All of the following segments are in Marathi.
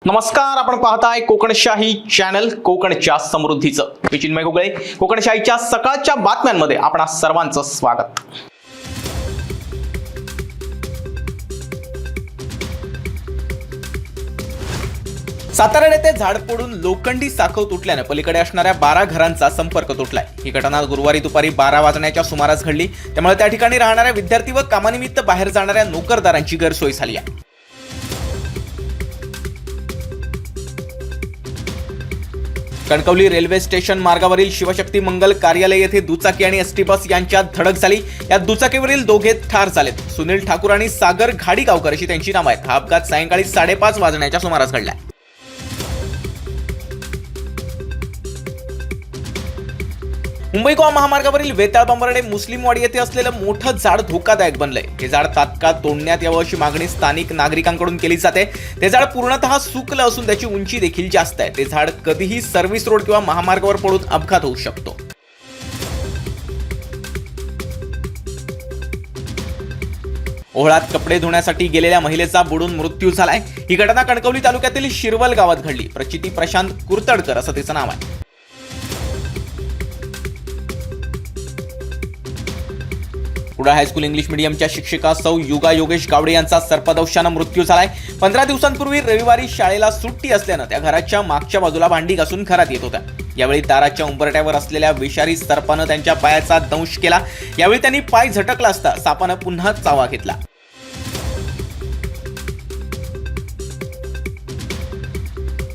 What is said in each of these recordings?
नमस्कार, आपण पाहताय कोकणशाही चॅनल कोकणच्या समृद्धीचं. मी चिन्मय घोगळे. कोकणशाहीच्या सकाळच्या बातम्यांमध्ये आपणा सर्वांचं स्वागत. सातारा येथे झाड पडून लोखंडी साखळ तुटल्याने पलीकडे असणाऱ्या 12 घरांचा संपर्क तुटलाय. ही घटना गुरुवारी दुपारी 12 वाजण्याच्या सुमारास घडली. त्यामुळे त्या ठिकाणी राहणाऱ्या विद्यार्थी व कामानिमित्त बाहेर जाणाऱ्या नोकरदारांची गैरसोय झाली आहे. कणकवली रेल्वे स्टेशन मार्गावरील शिवशक्ती मंगल कार्यालय येथे दुचाकी आणि एसटी बस यांच्यात धडक झाली. या दुचाकीवरील दोघे ठार झालेत. सुनील ठाकूर आणि सागर घाडीगावकर अशी त्यांची नावं आहेत. हा अपघात सायंकाळी 5:30 वाजण्याच्या सुमारास घडला. मुंबई गोवा महामार्गावरील वेताळ-बंबर्डे मुस्लिमवाडी येथे असलेलं मोठं झाड धोकादायक बनलंय. हे झाड तात्काळ तोडण्यात यावं अशी मागणी स्थानिक नागरिकांकडून केली जाते. ते झाड पूर्णतः सुकलं असून त्याची उंची देखील जास्त आहे. ते झाड कधीही सर्व्हिस रोड किंवा महामार्गावर पडून अपघात होऊ शकतो. ओहळात कपडे धुण्यासाठी गेलेल्या महिलेचा बुडून मृत्यू झालाय. ही घटना कणकवली तालुक्यातील शिरवल गावात घडली. प्रचिती प्रशांत कुर्तडकर असं तिचं नाव आहे. कुडाळ हायस्कूल इंग्लिश मीडियमच्या शिक्षिका सौ युगा योगेश गावडे यांचा सर्पदंशानं मृत्यू झालाय. 15 दिवसांपूर्वी रविवारी शाळेला सुट्टी असल्यानं त्या घराच्या मागच्या बाजूला भांडी घासून घरात येत होत्या. यावेळी दाराच्या उंबरट्यावर असलेल्या विषारी सर्पानं त्यांच्या पायाचा दंश केला. यावेळी त्यांनी पाय झटकला असता सापानं पुन्हा चावा घेतला.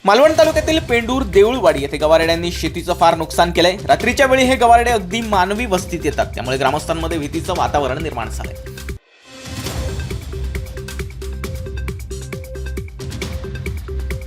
मालवण तालुक्यातील पेंडूर देऊळवाडी येथे गवारेड्यांनी शेतीचं फार नुकसान केलंय. रात्रीच्या वेळी हे गवारेडे अगदी मानवी वस्तीत येतात. त्यामुळे ग्रामस्थांमध्ये भीतीचं वातावरण निर्माण झालंय.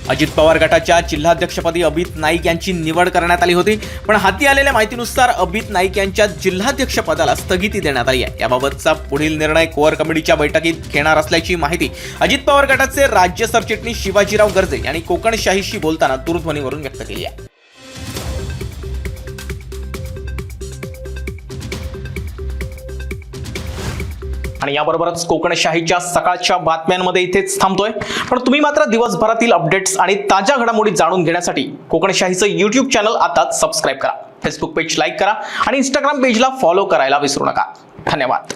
अजित पवार गटाच्या जिल्हाध्यक्षपदी अभित नाईक यांची निवड करण्यात आली होती. पण हाती आलेल्या माहितीनुसार अभित नाईक यांच्या जिल्हाध्यक्षपदाला स्थगिती देण्यात आली आहे. याबाबतचा पुढील निर्णय कोअर कमिटीच्या बैठकीत घेणार असल्याची माहिती अजित पवार गटाचे राज्य सरचिटणीस शिवाजीराव गर्जे यांनी कोकणशाहीशी बोलताना दूरध्वनीवरून व्यक्त केली आहे. आणि याबरोबरच कोकणशाहीच्या सकाळच्या बातम्यांमध्ये इथेच थांबतोय. पण तुम्ही मात्र दिवसभरातील अपडेट्स आणि ताज्या घडामोडी जाणून घेण्यासाठी कोकणशाहीचं YouTube चॅनल आताच सबस्क्राईब करा. फेसबुक पेज लाईक करा आणि इंस्टाग्राम पेजला फॉलो करायला विसरू नका. धन्यवाद.